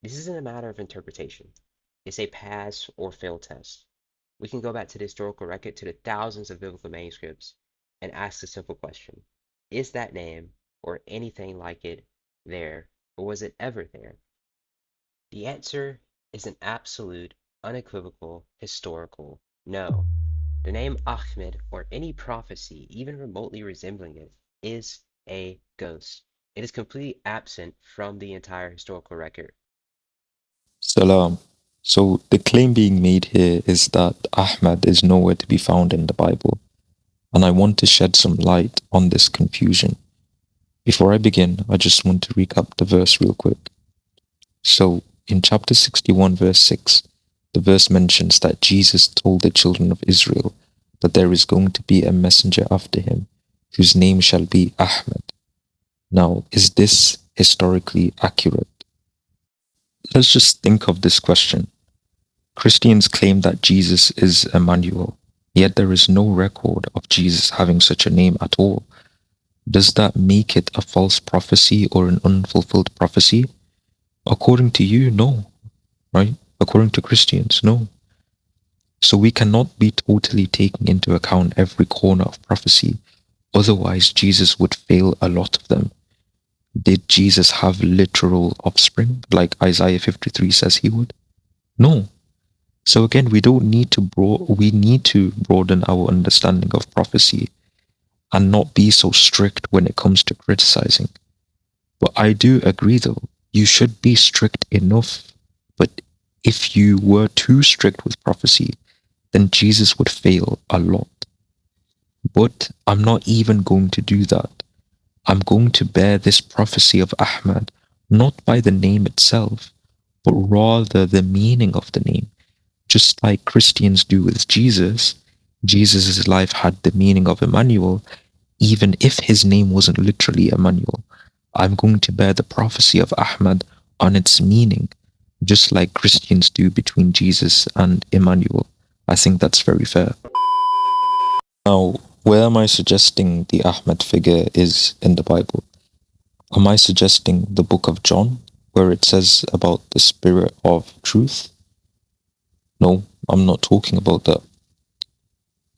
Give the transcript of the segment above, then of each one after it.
This isn't a matter of interpretation. It's a pass or fail test. We can go back to the historical record, to the thousands of biblical manuscripts, and ask the simple question: is that name or anything like it there, or was it ever there? The answer is an absolute, unequivocal, historical no. The name Ahmed, or any prophecy even remotely resembling it, is a ghost. It is completely absent from the entire historical record. Salam. So the claim being made here is that Ahmad is nowhere to be found in the Bible, and I want to shed some light on this confusion. Before I begin, I just want to recap the verse real quick. So in chapter 61, verse 6, the verse mentions that Jesus told the children of Israel that there is going to be a messenger after him, whose name shall be Ahmad. Now, is this historically accurate? Let's just think of this question. Christians claim that Jesus is Emmanuel, yet there is no record of Jesus having such a name at all. Does that make it a false prophecy or an unfulfilled prophecy? According to you, no, right? According to Christians, no. So we cannot be totally taking into account every corner of prophecy, otherwise Jesus would fail a lot of them. Did Jesus have literal offspring, like Isaiah 53 says he would? No. So again, we need to broaden our understanding of prophecy and not be so strict when it comes to criticizing. But I do agree though, you should be strict enough. But if you were too strict with prophecy, then Jesus would fail a lot. But I'm not even going to do that. I'm going to bear this prophecy of Ahmad not by the name itself, but rather the meaning of the name. Just like Christians do with Jesus, Jesus' life had the meaning of Emmanuel, even if his name wasn't literally Emmanuel. I'm going to bear the prophecy of Ahmad on its meaning, just like Christians do between Jesus and Emmanuel. I think that's very fair. Now, where am I suggesting the Ahmad figure is in the Bible? Am I suggesting the book of John, where it says about the spirit of truth? No, I'm not talking about that.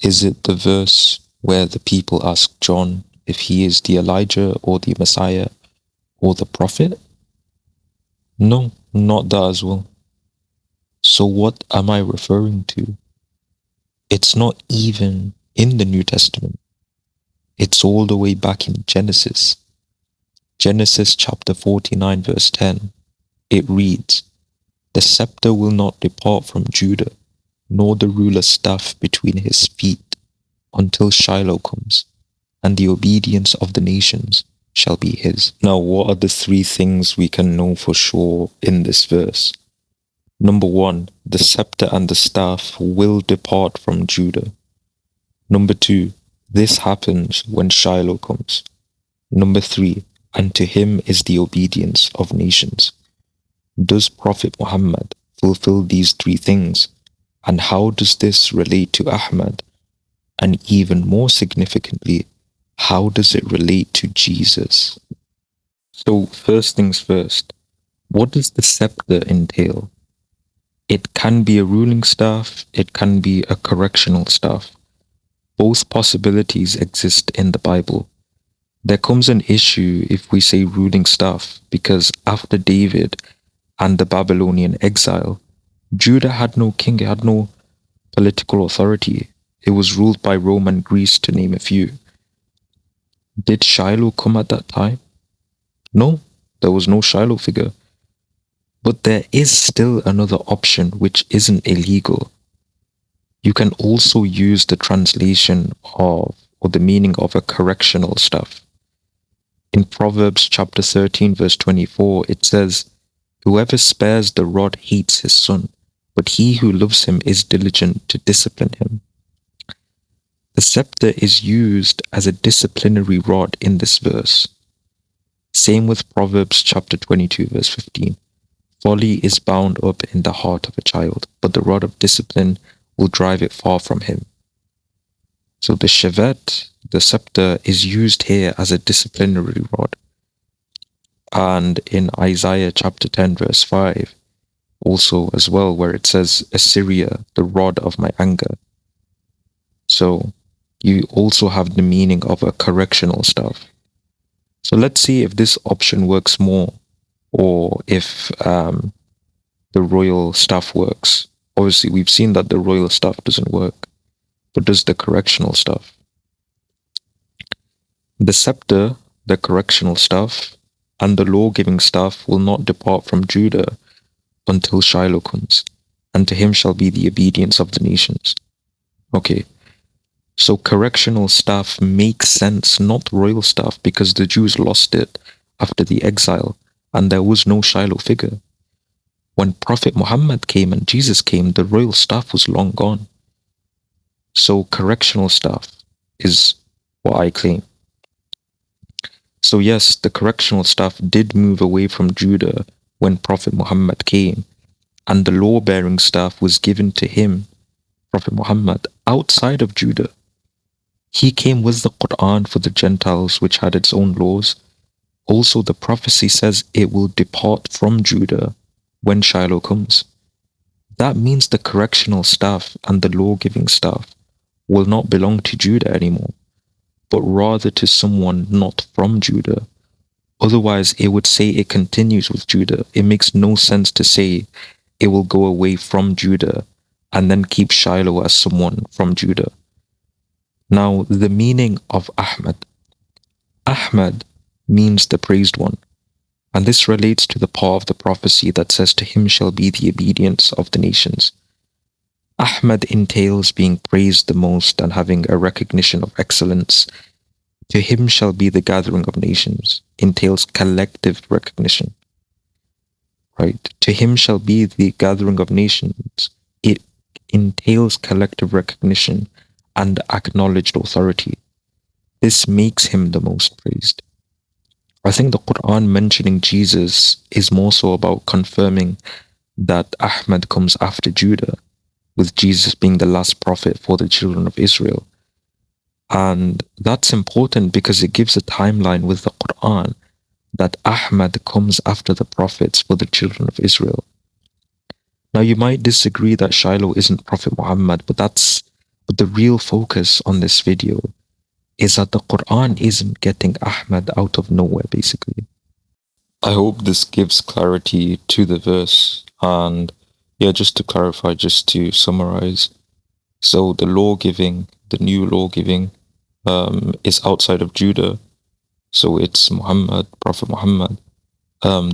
Is it the verse where the people ask John if he is the Elijah or the Messiah or the prophet? No, not that as well. So what am I referring to? It's not even in the New Testament. It's all the way back in Genesis. Genesis chapter 49 verse 10. It reads, "The scepter will not depart from Judah, nor the ruler's staff between his feet, until Shiloh comes, and the obedience of the nations shall be his." Now, what are the three things we can know for sure in this verse? Number one, the scepter and the staff will depart from Judah. Number two, this happens when Shiloh comes. Number three, and to him is the obedience of nations. Does Prophet Muhammad fulfill these three things? And how does this relate to Ahmad? And even more significantly, how does it relate to Jesus? So, first things first, what does the scepter entail? It can be a ruling staff, it can be a correctional staff. Both possibilities exist in the Bible. There comes an issue if we say ruling staff, because after David and the Babylonian exile, Judah had no king, it had no political authority. It was ruled by Rome and Greece, to name a few. Did Shiloh come at that time? No, there was no Shiloh figure. But there is still another option which isn't illegal. You can also use the translation of or the meaning of a correctional staff. In Proverbs chapter 13 verse 24, it says, "Whoever spares the rod hates his son, but he who loves him is diligent to discipline him." The scepter is used as a disciplinary rod in this verse. Same with Proverbs chapter 22 verse 15. "Folly is bound up in the heart of a child, but the rod of discipline will drive it far from him." So the shevet, the scepter, is used here as a disciplinary rod. And in Isaiah chapter 10, verse 5, also as well, where it says, Assyria, the rod of my anger. So you also have the meaning of a correctional staff. So let's see if this option works more, or if the royal staff works. Obviously, we've seen that the royal staff doesn't work, but does the correctional staff? The scepter, the correctional staff, and the law-giving staff will not depart from Judah until Shiloh comes, and to him shall be the obedience of the nations. Okay, so correctional staff makes sense, not royal staff, because the Jews lost it after the exile, and there was no Shiloh figure. When Prophet Muhammad came and Jesus came, the royal staff was long gone. So correctional staff is what I claim. So yes, the correctional staff did move away from Judah when Prophet Muhammad came, and the law-bearing staff was given to him, Prophet Muhammad, outside of Judah. He came with the Quran for the Gentiles, which had its own laws. Also, the prophecy says it will depart from Judah when Shiloh comes. That means the correctional staff and the law-giving staff will not belong to Judah anymore, but rather to someone not from Judah. Otherwise, it would say it continues with Judah. It makes no sense to say it will go away from Judah and then keep Shiloh as someone from Judah. Now, the meaning of Ahmad. Ahmad means the praised one, and this relates to the part of the prophecy that says, to him shall be the obedience of the nations. Ahmad entails being praised the most and having a recognition of excellence. To him shall be the gathering of nations, entails collective recognition. Right? To him shall be the gathering of nations. It entails collective recognition and acknowledged authority. This makes him the most praised. I think the Quran mentioning Jesus is more so about confirming that Ahmad comes after Judah, with Jesus being the last prophet for the children of Israel. And that's important because it gives a timeline with the Quran that Ahmad comes after the prophets for the children of Israel. Now, you might disagree that Shiloh isn't Prophet Muhammad, but the real focus on this video is that the Quran isn't getting Ahmad out of nowhere, basically. I hope this gives clarity to the verse. And yeah, just to clarify, just to summarize. So the law giving, the new law giving, is outside of Judah. So it's Muhammad, Prophet Muhammad.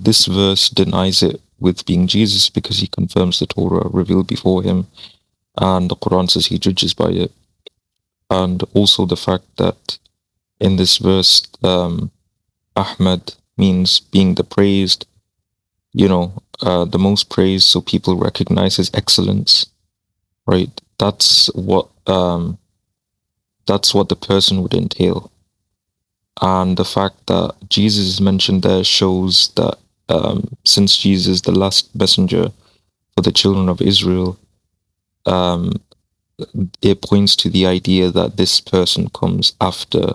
This verse denies it with being Jesus because he confirms the Torah revealed before him, and the Quran says he judges by it. And also the fact that in this verse, Ahmad means being the praised, the most praised, so people recognize his excellence, right? That's what the person would entail. And the fact that Jesus is mentioned there shows that since Jesus is the last messenger for the children of Israel, it points to the idea that this person comes after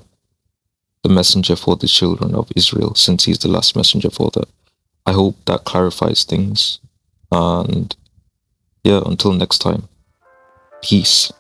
the messenger for the children of Israel, since he's the last messenger for that. I hope that clarifies things. And yeah, until next time, peace.